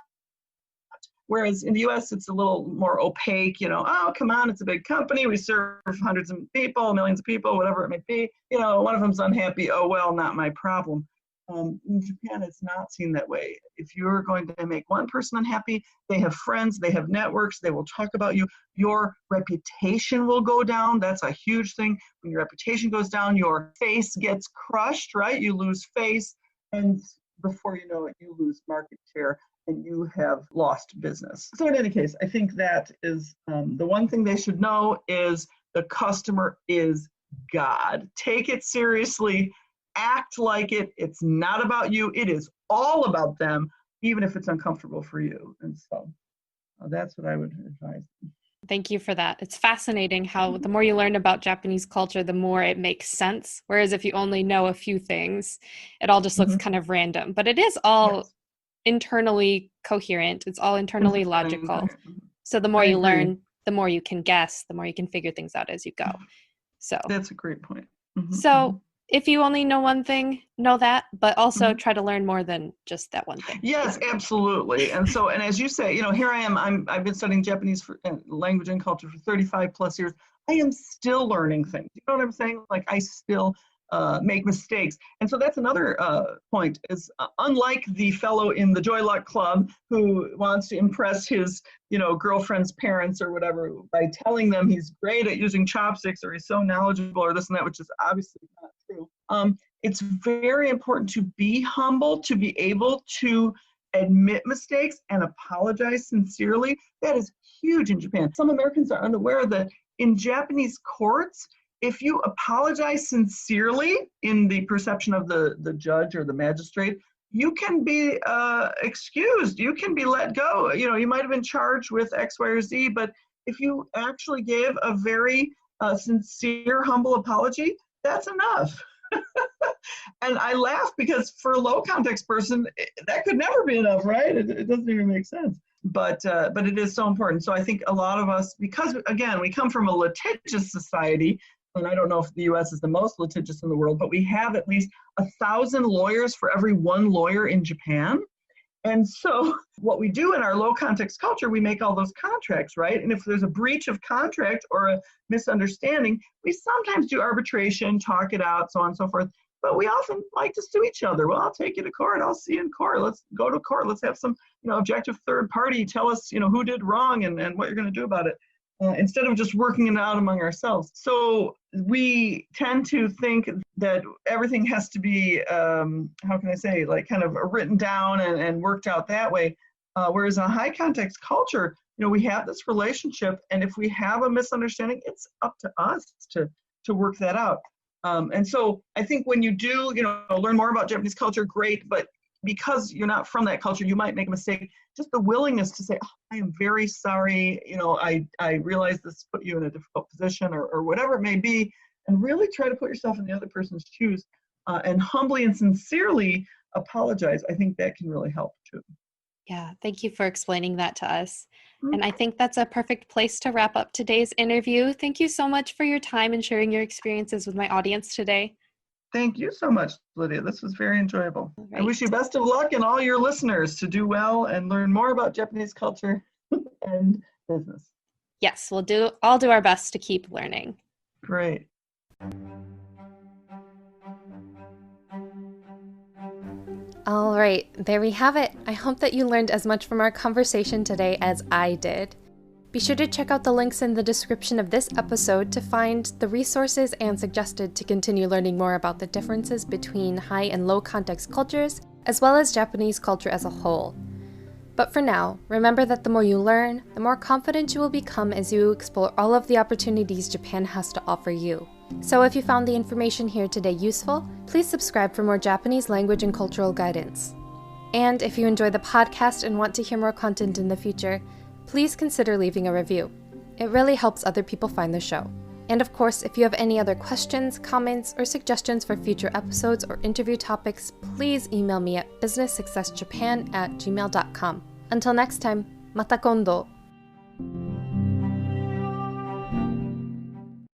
Whereas in the US, it's a little more opaque, oh, come on, it's a big company. We serve hundreds of people, millions of people, whatever it may be. One of them's unhappy. Oh, well, not my problem. In Japan, it's not seen that way. If you're going to make one person unhappy, they have friends, they have networks, they will talk about you. Your reputation will go down. That's a huge thing. When your reputation goes down, your face gets crushed, right? You lose face, and before you know it, you lose market share and you have lost business. So in any case, I think that is the one thing they should know is the customer is God. Take it seriously. Act like it. It's not about you. It is all about them, even if it's uncomfortable for you. And so that's what I would advise. Thank you for that. It's fascinating how the more you learn about Japanese culture, the more it makes sense. Whereas if you only know a few things, it all just looks kind of random. But it is all internally coherent. It's all internally logical. So the more you learn, the more you can guess, the more you can figure things out as you go. So that's a great point. So if you only know one thing, know that, but also try to learn more than just that one thing. Yes, absolutely. And so, and as you say, here I am, I've been studying Japanese language and culture for 35 plus years. I am still learning things. You know what I'm saying? Like I still make mistakes. And so that's another point is unlike the fellow in the Joy Luck Club who wants to impress his, girlfriend's parents or whatever by telling them he's great at using chopsticks or he's so knowledgeable or this and that, which is obviously not true. It's very important to be humble, to be able to admit mistakes and apologize sincerely. That is huge in Japan. Some Americans are unaware that in Japanese courts, if you apologize sincerely in the perception of the judge or the magistrate, you can be excused. You can be let go. You might have been charged with X, Y, or Z, but if you actually gave a very sincere, humble apology, that's enough. And I laugh because for a low context person, that could never be enough, right? It doesn't even make sense. But it is so important. So I think a lot of us, because again, we come from a litigious society, and I don't know if the US is the most litigious in the world, but we have at least 1,000 lawyers for every one lawyer in Japan. And so what we do in our low context culture, we make all those contracts, right? And if there's a breach of contract or a misunderstanding, we sometimes do arbitration, talk it out, so on and so forth. But we often like to sue each other. Well, I'll take you to court. I'll see you in court. Let's go to court. Let's have some, objective third party tell us, who did wrong and what you're going to do about it. Instead of just working it out among ourselves. So we tend to think that everything has to be, kind of written down and worked out that way. Whereas in a high context culture, we have this relationship, and if we have a misunderstanding, it's up to us to work that out. And so I think when you do, learn more about Japanese culture, great, but because you're not from that culture, you might make a mistake. Just the willingness to say, I am very sorry, I realize this put you in a difficult position or whatever it may be, and really try to put yourself in the other person's shoes and humbly and sincerely apologize. I think that can really help too. Yeah, thank you for explaining that to us. And I think that's a perfect place to wrap up today's interview. Thank you so much for your time and sharing your experiences with my audience today. Thank you so much, Lydia. This was very enjoyable. Right. I wish you best of luck and all your listeners to do well and learn more about Japanese culture and business. Yes, we'll all do our best to keep learning. Great. All right, there we have it. I hope that you learned as much from our conversation today as I did. Be sure to check out the links in the description of this episode to find the resources and suggested to continue learning more about the differences between high and low context cultures, as well as Japanese culture as a whole. But for now, remember that the more you learn, the more confident you will become as you explore all of the opportunities Japan has to offer you. So if you found the information here today useful, please subscribe for more Japanese language and cultural guidance. And if you enjoy the podcast and want to hear more content in the future, please consider leaving a review. It really helps other people find the show. And of course, if you have any other questions, comments, or suggestions for future episodes or interview topics, please email me at businesssuccessjapan@gmail.com. Until next time, mata kondo!